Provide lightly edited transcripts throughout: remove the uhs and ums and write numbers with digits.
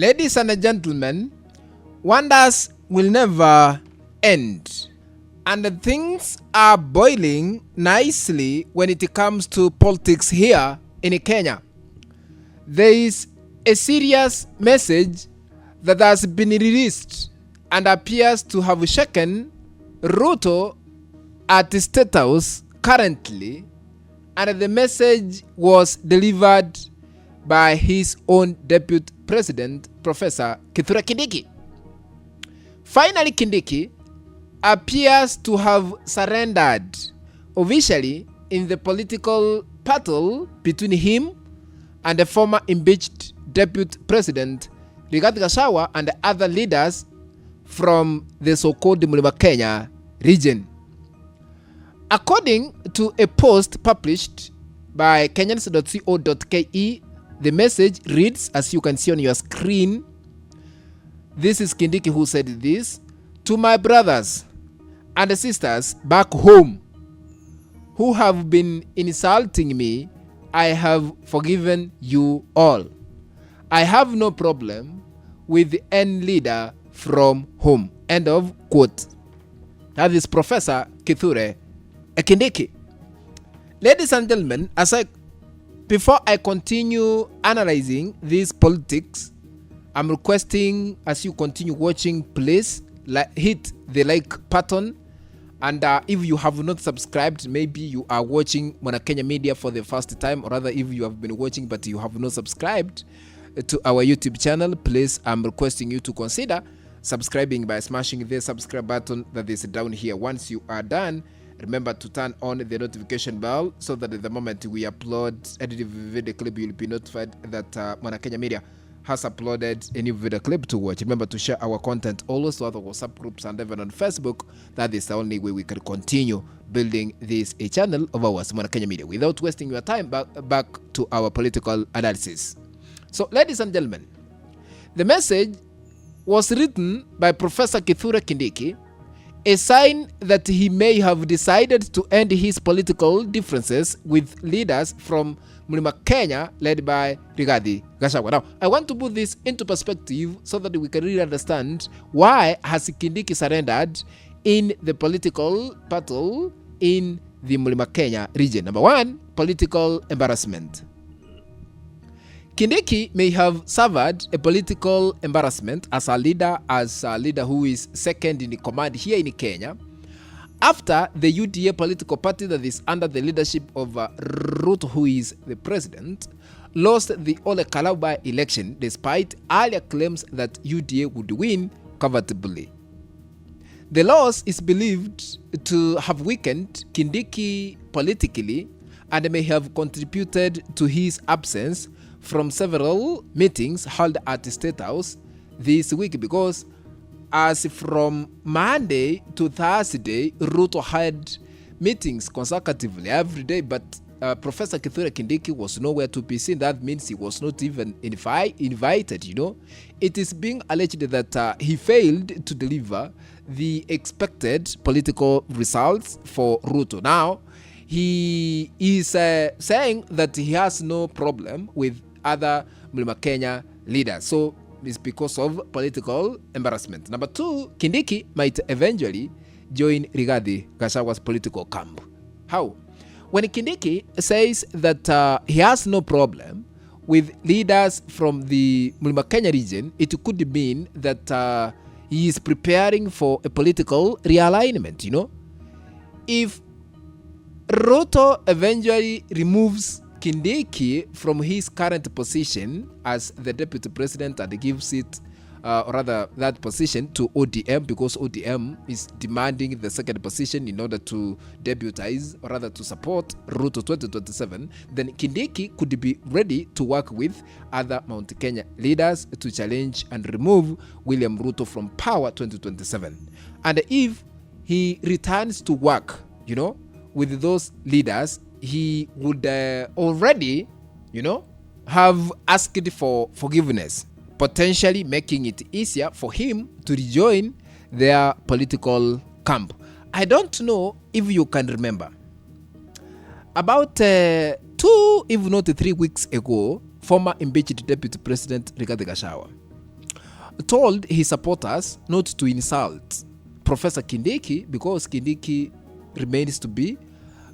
Ladies and gentlemen, wonders will never end. And things are boiling nicely when it comes to politics here in Kenya. There is a serious message that has been released and appears to have shaken Ruto at the State House currently, and the message was delivered by his own Deputy President Professor Kithure Kindiki. Finally, Kindiki appears to have surrendered officially in the political battle between him and the former impeached Deputy President Rigathi Gachagua and other leaders from the so-called Mlima Kenya region. According to a post published by kenyans.co.ke, the message reads, as you can see on your screen. This is Kindiki who said this: "To my brothers and sisters back home who have been insulting me, I have forgiven you all. I have no problem with any leader from home." End of quote. That is Professor Kithure Kindiki. Ladies and gentlemen, before I continue analyzing these politics, I'm requesting, as you continue watching, please hit the like button. And if you have not subscribed, maybe you are watching Mwana Kenya Media for the first time, or rather if you have been watching but you have not subscribed to our YouTube channel, please, I'm requesting you to consider subscribing by smashing the subscribe button that is down here. Once you are done, remember to turn on the notification bell so that at the moment we upload edited video clip, you'll be notified that Mwana Kenya Media has uploaded a new video clip to watch. Remember to share our content always to other WhatsApp groups and even on Facebook. That is the only way we can continue building this channel of ours, Mwana Kenya Media. Without wasting your time, back to our political analysis. So, ladies and gentlemen, the message was written by Professor Kithure Kindiki, a sign that he may have decided to end his political differences with leaders from Mlima Kenya led by Rigathi Gachagua. Now, I want to put this into perspective so that we can really understand why has Kindiki surrendered in the political battle in the Mlima Kenya region. Number one, political embarrassment. Kindiki may have suffered a political embarrassment as a leader who is second in command here in Kenya, after the UDA political party that is under the leadership of Ruto, who is the president, lost the Ol Kalou by-election despite earlier claims that UDA would win comfortably. The loss is believed to have weakened Kindiki politically and may have contributed to his absence from several meetings held at the State House this week, because as from Monday to Thursday, Ruto had meetings consecutively every day, but Professor Kithure Kindiki was nowhere to be seen. That means he was not even invited, you know. It is being alleged that he failed to deliver the expected political results for Ruto. Now, he is saying that he has no problem with other Mlima Kenya leaders. So it's because of political embarrassment. Number two, Kindiki might eventually join Rigathi Gachagua's political camp. How? When Kindiki says that he has no problem with leaders from the Mlima Kenya region, it could mean that he is preparing for a political realignment, you know. If Ruto eventually removes Kindiki from his current position as the deputy president and gives it, or rather that position, to ODM, because ODM is demanding the second position in order to deputize, or rather to support Ruto 2027, then Kindiki could be ready to work with other Mount Kenya leaders to challenge and remove William Ruto from power 2027. And if he returns to work, you know, with those leaders, he would already, you know, have asked for forgiveness, potentially making it easier for him to rejoin their political camp. I don't know if you can remember. About 2, if not 3 weeks ago, former impeached Deputy President Rigathi Gachagua told his supporters not to insult Professor Kindiki because Kindiki remains to be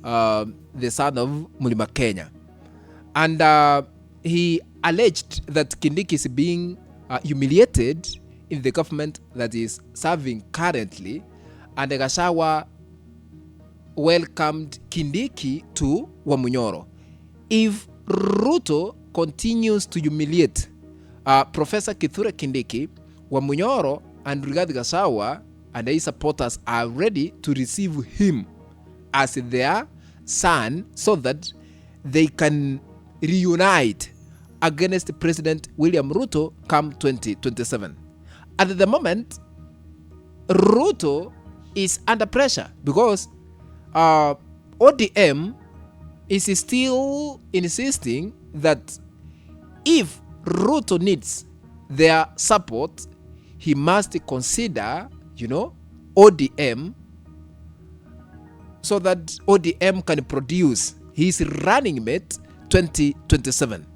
the son of Mlima Kenya. And he alleged that Kindiki is being humiliated in the government that is serving currently, and Gachagua welcomed Kindiki to Wamunyoro. If Ruto continues to humiliate Professor Kithure Kindiki, Wamunyoro and Rigathi Gachagua and his supporters are ready to receive him as their son so that they can reunite against President William Ruto come 2027. At the moment, Ruto is under pressure because ODM is still insisting that if Ruto needs their support, he must consider, ODM, so that ODM can produce his running mate 2027.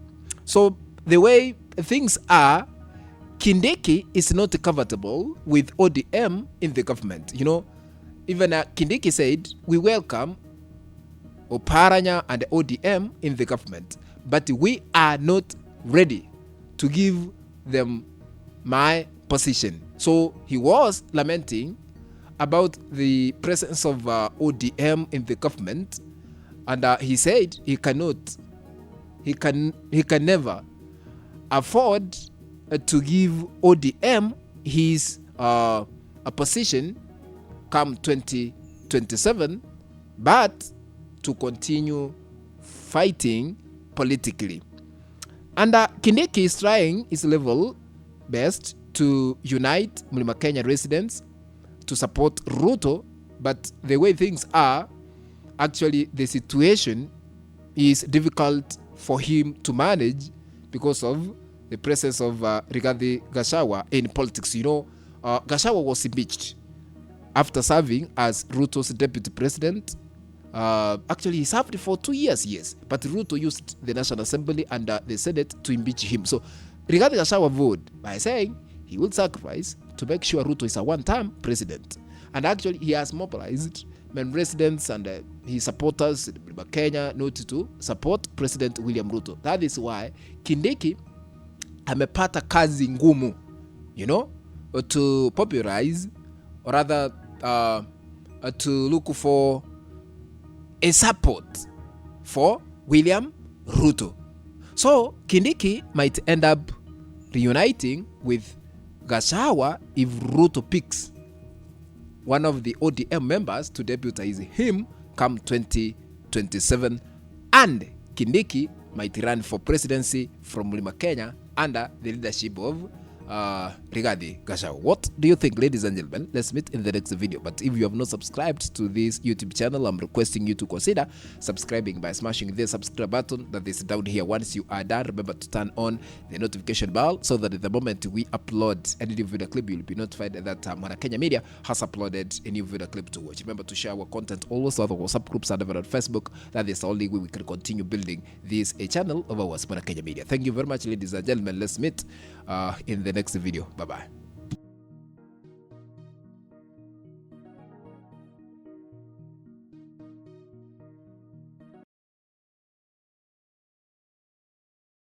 So the way things are, Kindiki is not comfortable with ODM in the government. Even Kindiki said, we welcome Oparanya and ODM in the government, but we are not ready to give them my position. So he was lamenting about the presence of ODM in the government, and he said he can never afford to give ODM his a position come 2027, but to continue fighting politically. And Kindiki is trying his level best to unite Mlima Kenya residents to support Ruto, but the way things are, actually the situation is difficult for him to manage because of the presence of Rigathi Gachagua in politics. Gachagua was impeached after serving as Ruto's deputy president. Actually, he served for 2 years, yes, but Ruto used the National Assembly and the Senate to impeach him. So Rigathi Gachagua vowed by saying he will sacrifice to make sure Ruto is a one-term president. And actually, he has mobilized many residents and his supporters in Kenya not to support President William Ruto. That is why Kindiki amepata kazi ngumu, to popularize, or rather to look for a support for William Ruto. So Kindiki might end up reuniting with Gachagua if Ruto picks one of the ODM members to deputize him come 2027, and Kindiki might run for presidency from Mlima Kenya under the leadership of Rigathi Gachagua. What do you think, ladies and gentlemen? Let's meet in the next video. But if you have not subscribed to this YouTube channel, I'm requesting you to consider subscribing by smashing the subscribe button that is down here. Once you are done, remember to turn on the notification bell so that at the moment we upload any new video clip, you'll be notified that Mwana Kenya Media has uploaded a new video clip to watch. Remember to share our content always on our WhatsApp groups and on Facebook. That is the only way we can continue building this channel of ours, Mwana Kenya Media. Thank you very much, ladies and gentlemen. Let's meet in the next video. Bye-bye.